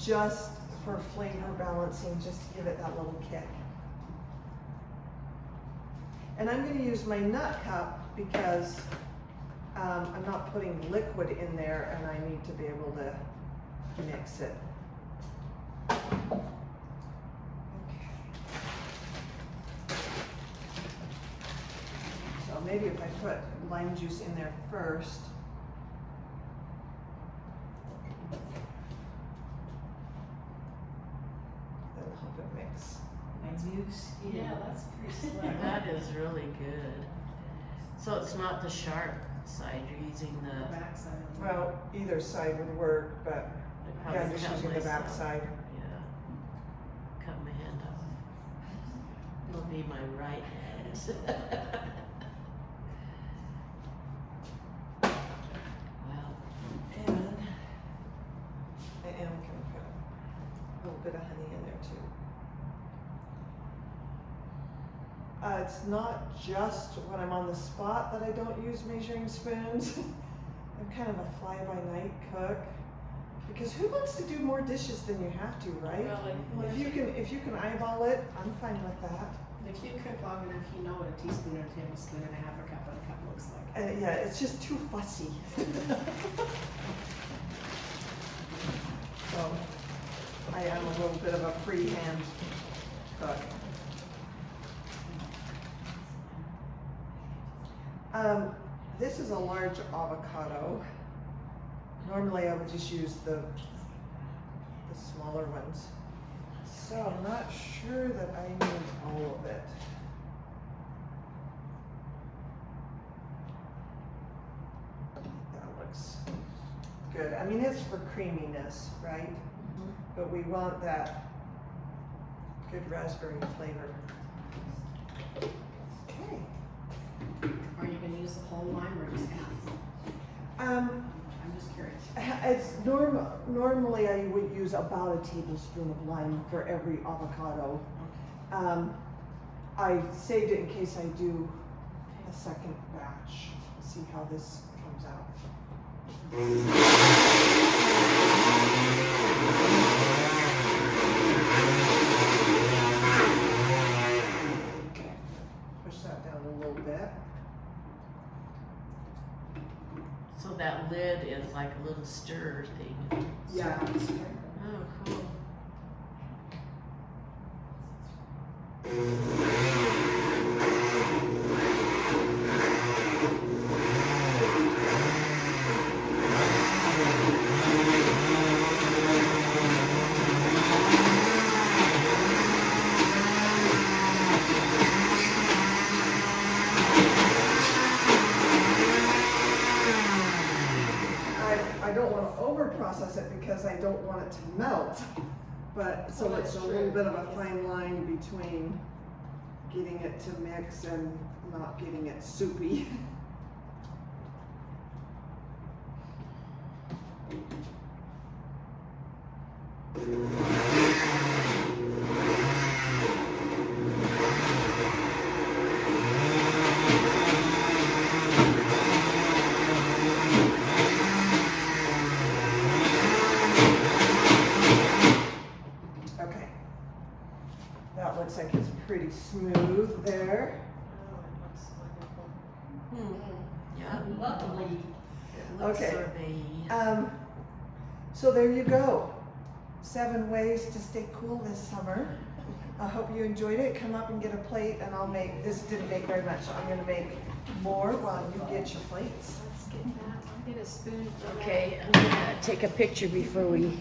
just for flavor balancing, just to give it that little kick. And I'm going to use my nut cup because I'm not putting liquid in there, and I need to be able to mix it. Okay. So maybe if I put lime juice in there first. That'll help it mix. Yeah, that's pretty slick. That is really good. So it's not the sharp side, you're using the. Backside of the. Well, either side would work, but I yeah, probably just cut using the myself. back side. Yeah. Cut my hand off. It'll be my right hand. Wow. And I am gonna put a little bit of honey in there too. It's not just when I'm on the spot that I don't use measuring spoons. I'm kind of a fly-by-night cook. Because who wants to do more dishes than you have to, right? Really? If you can eyeball it, I'm fine with that. If you cook long enough, you know what a teaspoon and a tablespoon and a half a cup of a cup looks like. Yeah, it's just too fussy. So, I am a little bit of a freehand cook. This is a large avocado. Normally I would just use the smaller ones. So I'm not sure that I need all of it. That looks good. I mean, it's for creaminess, right? But we want that good raspberry flavor. Okay. Are you gonna use the whole lime or just half? I'm just curious. It's normally I would use about a tablespoon of lime for every avocado. I saved it in case I do a second batch. See how this comes out. Push that down a little bit. So that lid is like a little stir thing. Yeah. Oh, cool. I don't want to over process it because I don't want it to melt. But so Well, it's that's a little true. bit of a fine line between getting it to mix and not getting it soupy. Okay. That looks like it's pretty smooth there. Oh, it looks wonderful. Yeah, lovely. It looks Okay. sorbet-y. So there you go. 7 ways to stay cool this summer. I hope you enjoyed it. Come up and get a plate and I'll make, this didn't make very much. I'm gonna make more while you get your plates. Let's get that. I'll get a spoon for that. Okay, I'm gonna take a picture before we